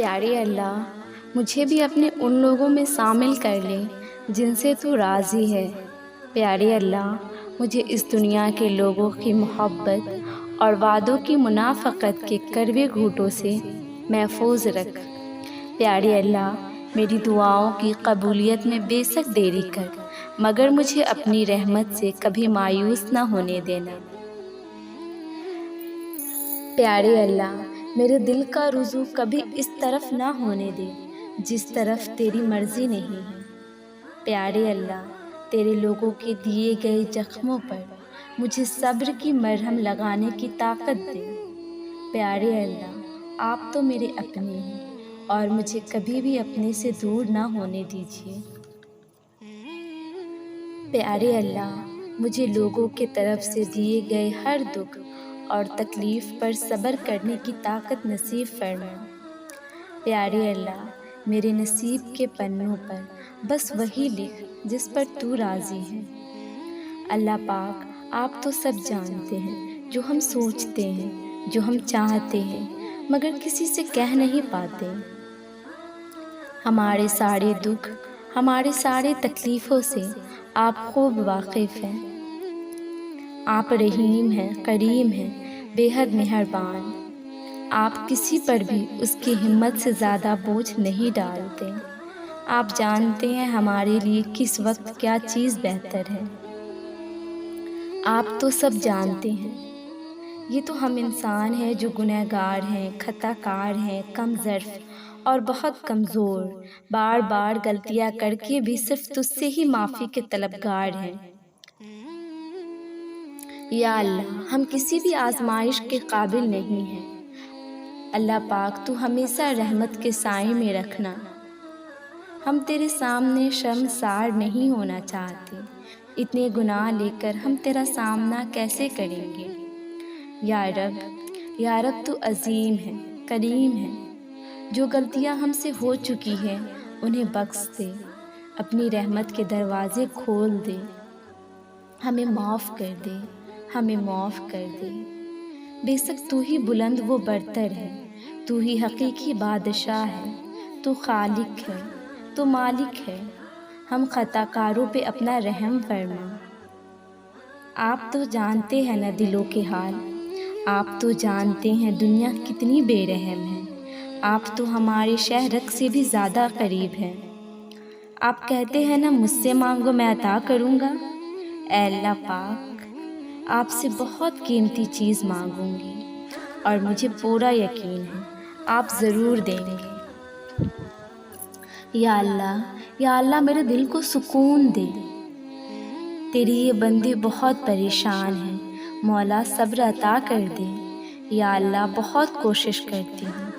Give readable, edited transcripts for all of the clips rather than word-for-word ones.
پیارے اللہ، مجھے بھی اپنے ان لوگوں میں شامل کر لے جن سے تو راضی ہے۔ پیارے اللہ، مجھے اس دنیا کے لوگوں کی محبت اور وعدوں کی منافقت کے کڑوے گھوٹوں سے محفوظ رکھ۔ پیارے اللہ، میری دعاؤں کی قبولیت میں بے شک دیری کر، مگر مجھے اپنی رحمت سے کبھی مایوس نہ ہونے دینا۔ پیارے اللہ، میرے دل کا رجوع کبھی اس طرف نہ ہونے دے جس طرف تیری مرضی نہیں ہے۔ پیارے اللہ، تیرے لوگوں کے دیے گئے زخموں پر مجھے صبر کی مرہم لگانے کی طاقت دے۔ پیارے اللہ، آپ تو میرے اپنے ہیں اور مجھے کبھی بھی اپنے سے دور نہ ہونے دیجیے۔ پیارے اللہ، مجھے لوگوں کے طرف سے دیے گئے ہر دکھ اور تکلیف پر صبر کرنے کی طاقت نصیب فرما۔ پیارے اللہ، میرے نصیب کے پنوں پر بس وہی لکھ جس پر تو راضی ہے۔ اللہ پاک، آپ تو سب جانتے ہیں، جو ہم سوچتے ہیں، جو ہم چاہتے ہیں مگر کسی سے کہہ نہیں پاتے۔ ہمارے سارے دکھ، ہمارے سارے تکلیفوں سے آپ خوب واقف ہیں۔ آپ رحیم ہیں، کریم ہیں، بے حد مہربان۔ آپ کسی پر بھی اس کی ہمت سے زیادہ بوجھ نہیں ڈالتے۔ آپ جانتے ہیں ہمارے لیے کس وقت کیا چیز بہتر ہے۔ آپ تو سب جانتے ہیں۔ یہ تو ہم انسان ہیں جو گنہگار ہیں، خطا کار ہیں، کم ظرف اور بہت کمزور، بار بار غلطیاں کر کے بھی صرف تجھ سے ہی معافی کے طلبگار ہیں۔ یا اللہ، ہم کسی بھی آزمائش کے قابل نہیں ہیں۔ اللہ پاک، تو ہمیشہ رحمت کے سائے میں رکھنا۔ ہم تیرے سامنے شرمسار نہیں ہونا چاہتے۔ اتنے گناہ لے کر ہم تیرا سامنا کیسے کریں گے؟ یا رب، تو عظیم ہے، کریم ہے۔ جو غلطیاں ہم سے ہو چکی ہیں انہیں بخش دے، اپنی رحمت کے دروازے کھول دے، ہمیں معاف کر دے، ہمیں معاف کر دے۔ بے شک تو ہی بلند و برتر ہے، تو ہی حقیقی بادشاہ ہے، تو خالق ہے، تو مالک ہے۔ ہم خطا کاروں پہ اپنا رحم فرما۔ آپ تو جانتے ہیں نا دلوں کے حال، آپ تو جانتے ہیں دنیا کتنی بے رحم ہے۔ آپ تو ہمارے شہرک سے بھی زیادہ قریب ہیں۔ آپ کہتے ہیں نا مجھ سے مانگو میں عطا کروں گا۔ اے اللہ پاک، آپ سے بہت قیمتی چیز مانگوں گی اور مجھے پورا یقین ہے آپ ضرور دیں گے۔ یا اللہ، میرے دل کو سکون دے۔ تیری یہ بندے بہت پریشان ہیں، مولا صبر عطا کر دے۔ یا اللہ، بہت کوشش کرتی ہوں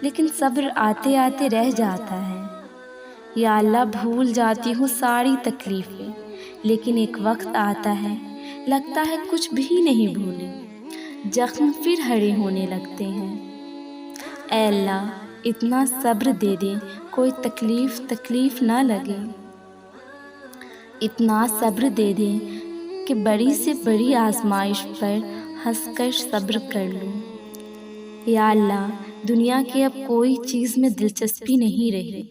لیکن صبر آتے آتے رہ جاتا ہے۔ یا اللہ، بھول جاتی ہوں ساری تکلیفیں، لیکن ایک وقت آتا ہے لگتا ہے کچھ بھی نہیں بھولی، زخم پھر ہرے ہونے لگتے ہیں۔ اے اللہ، اتنا صبر دے دے کوئی تکلیف نہ لگے، اتنا صبر دے دے کہ بڑی سے بڑی آزمائش پر ہنس کر صبر کر لوں۔ یا اللہ، دنیا کی اب کوئی چیز میں دلچسپی نہیں رہی،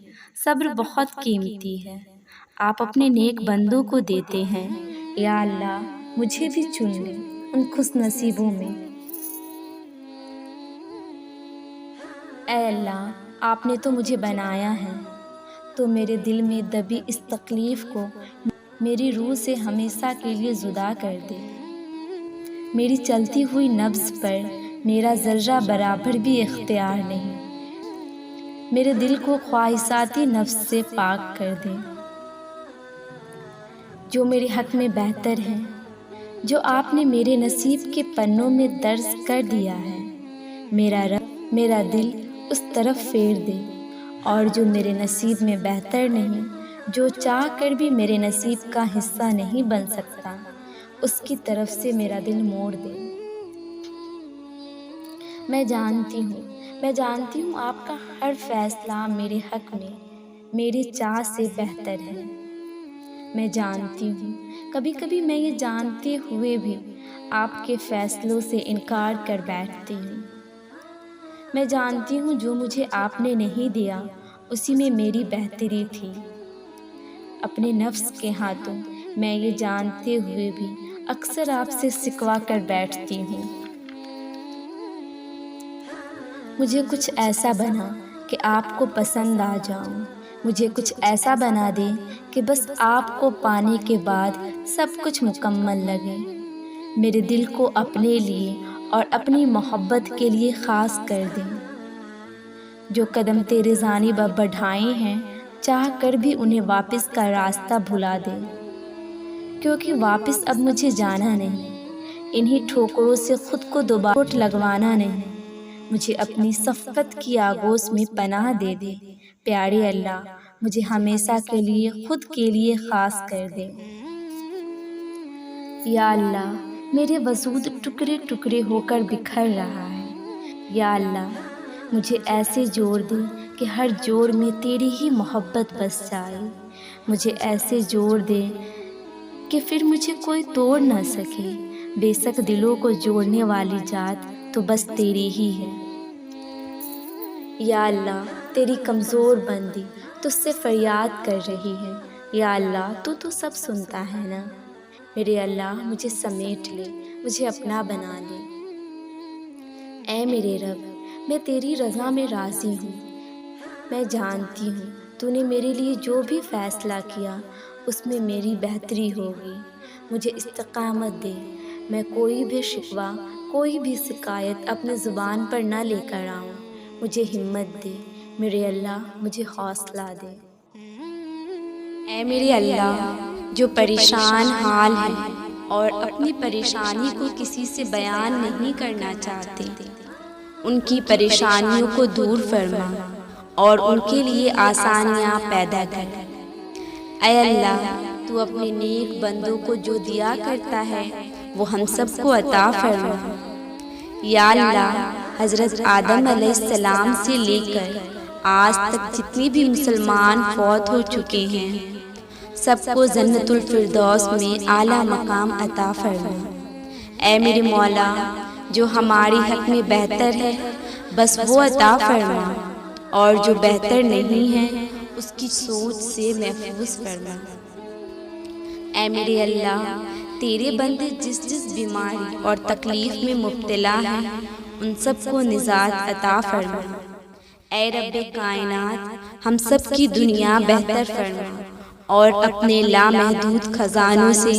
صبر بہت قیمتی ہے، آپ اپنے نیک بندوں کو دیتے ہیں۔ یا اللہ، مجھے بھی چن لے ان خوش نصیبوں میں۔ اے اللہ، آپ نے تو مجھے بنایا ہے، تو میرے دل میں دبی اس تکلیف کو میری روح سے ہمیشہ کے لیے جدا کر دے۔ میری چلتی ہوئی نبض پر میرا ذرہ برابر بھی اختیار نہیں، میرے دل کو خواہشاتی نفس سے پاک کر دے۔ جو میرے حق میں بہتر ہے، جو آپ نے میرے نصیب کے پنوں میں درج کر دیا ہے، میرا رب میرا دل اس طرف پھیر دے، اور جو میرے نصیب میں بہتر نہیں، جو چاہ کر بھی میرے نصیب کا حصہ نہیں بن سکتا، اس کی طرف سے میرا دل موڑ دے۔ میں جانتی ہوں آپ کا ہر فیصلہ میرے حق میں میری چاہ سے بہتر ہے۔ میں جانتی ہوں کبھی کبھی میں یہ جانتے ہوئے بھی آپ کے فیصلوں سے انکار کر بیٹھتی ہوں۔ میں جانتی ہوں جو مجھے آپ نے نہیں دیا اسی میں میری بہتری تھی۔ اپنے نفس کے ہاتھوں میں یہ جانتے ہوئے بھی اکثر آپ سے سکوا کر بیٹھتی ہوں۔ مجھے کچھ ایسا بنا کہ آپ کو پسند آ جاؤں، مجھے کچھ ایسا بنا دے کہ بس آپ کو پانے کے بعد سب کچھ مکمل لگے۔ میرے دل کو اپنے لیے اور اپنی محبت کے لیے خاص کر دیں۔ جو قدم تیرے جانب اب بڑھائے ہیں چاہ کر بھی انہیں واپس کا راستہ بھلا دے، کیونکہ واپس اب مجھے جانا نہیں، انہی ٹھوکروں سے خود کو دوبارہ چوٹ لگوانا نہیں۔ مجھے اپنی صفقت کی آغوش میں پناہ دے دے، پیارے اللہ مجھے ہمیشہ کے لیے خود کے لیے خاص کر دے۔ یا اللہ میرے وجود ٹکڑے ٹکڑے ہو کر بکھر رہا ہے، یا اللہ مجھے ایسے جوڑ دے کہ ہر جوڑ میں تیری ہی محبت بس جائے، مجھے ایسے جوڑ دے کہ پھر مجھے کوئی توڑ نہ سکے۔ بے شک دلوں کو جوڑنے والی ذات تو بس تیری ہی ہے۔ یا اللہ تیری کمزور بندی تجھ سے فریاد کر رہی ہے، یا اللہ تو سب سنتا ہے نا، میرے اللہ مجھے سمیٹ لے، مجھے اپنا بنا لے۔ اے میرے رب میں تیری رضا میں راضی ہوں، میں جانتی ہوں تو نے میرے لیے جو بھی فیصلہ کیا اس میں میری بہتری ہوگی۔ مجھے استقامت دے، میں کوئی بھی شکوہ کوئی بھی شکایت اپنی زبان پر نہ لے کر آؤں، مجھے ہمت دے میرے اللہ، مجھے حوصلہ دے۔ اے میرے اللہ جو پریشان حال ہیں اور اپنی پریشانی کو کسی سے بیان نہیں کرنا چاہتے، ان کی پریشانیوں کو دور فرما اور ان کے لیے آسانیاں پیدا کر۔ اے اللہ تو اپنے نیک بندوں کو جو دیا کرتا ہے وہ ہم سب کو عطا فرما۔ یا اللہ حضرت آدم علیہ السلام سے لے کر آج تک جتنی بھی مسلمان فوت ہو چکے ہیں سب کو جنت الفردوس میں اعلیٰ مقام عطا فرما۔ اے میرے مولا جو ہماری حق میں بہتر ہے بس وہ عطا فرما، اور جو بہتر نہیں ہے اس کی سوچ سے محفوظ فرما۔ اے میرے اللہ تیرے بندے جس بیماری اور تکلیف میں مبتلا ہیں ان سب کو نجات عطا فرما۔ اے رب کائنات ہم سب کی دنیا بہتر فرما اور اپنے لامحدود خزانوں سے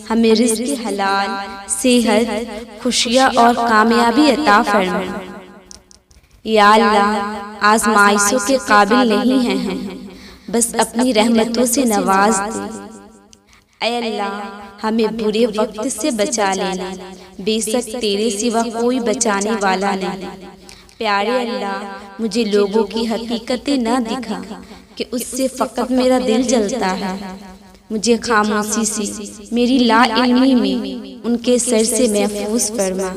ہمیں رزق حلال، صحت، خوشیاں اور کامیابی عطا فرما۔ یا اللہ آزمائشوں کے قابل نہیں ہیں ہم، بس اپنی رحمتوں سے نواز دے۔ اے اللہ ہمیں برے وقت سے بچا لینا، بے شک تیرے سوا کوئی بچانے والا نہیں۔ پیارے اللہ مجھے لوگوں کی حقیقتیں نہ دکھا کہ اس سے فقط میرا دل جلتا ہے، مجھے خاموشی سے میری لا علمی میں ان کے سر سے محفوظ فرما۔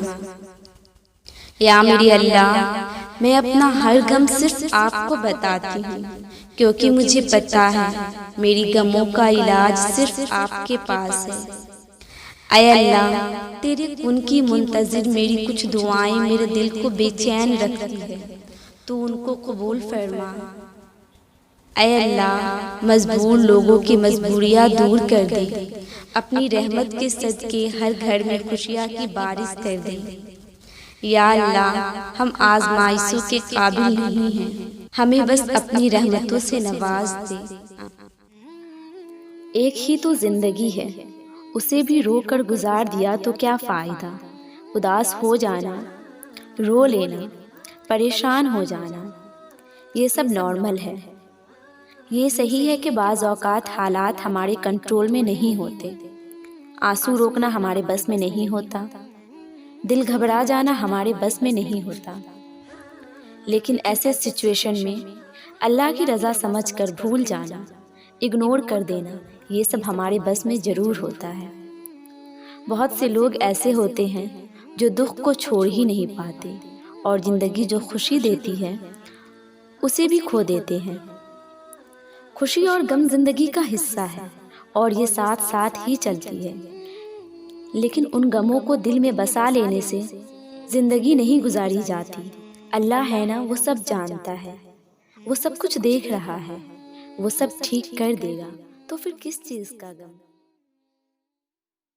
یا میرے اللہ میں اپنا ہر غم صرف آپ کو بتاتی ہوں، کیونکہ مجھے پتا ہے میری غموں کا علاج صرف آپ کے پاس ہے۔ اے اللہ تیرے کن کی منتظر میری کچھ دعائیں میرے دل کو بے چین رکھتی ہے، تو ان کو قبول فرما۔ اے اللہ مجبور لوگوں کی مجبوریاں دور کر دے، اپنی رحمت کے صدقے ہر گھر میں خوشیاں کی بارش کر دے۔ یا اللہ ہم آزمائشوں کے قابل نہیں ہیں، ہمیں بس اپنی رحمتوں سے نواز دے۔ ایک ہی تو زندگی ہے، اسے بھی رو کر گزار دیا تو کیا فائدہ۔ اداس ہو جانا، رو لینا، پریشان ہو جانا، یہ سب نارمل ہے۔ یہ صحیح ہے کہ بعض اوقات حالات ہمارے کنٹرول میں نہیں ہوتے، آنسو روکنا ہمارے بس میں نہیں ہوتا، دل گھبرا جانا ہمارے بس میں نہیں ہوتا، لیکن ایسے سچویشن میں اللہ کی رضا سمجھ کر بھول جانا، اگنور کر دینا، یہ سب ہمارے بس میں ضرور ہوتا ہے۔ بہت سے لوگ ایسے ہوتے ہیں جو دکھ کو چھوڑ ہی نہیں پاتے اور زندگی جو خوشی دیتی ہے اسے بھی کھو دیتے ہیں۔ خوشی اور غم زندگی کا حصہ ہے اور یہ ساتھ ساتھ ہی چلتی ہے، لیکن ان غموں کو دل میں بسا لینے سے زندگی نہیں گزاری جاتی، اللہ ہے نا، وہ سب جانتا ہے، وہ سب کچھ دیکھ رہا ہے، وہ سب ٹھیک کر دے گا، تو پھر کس چیز کا غم؟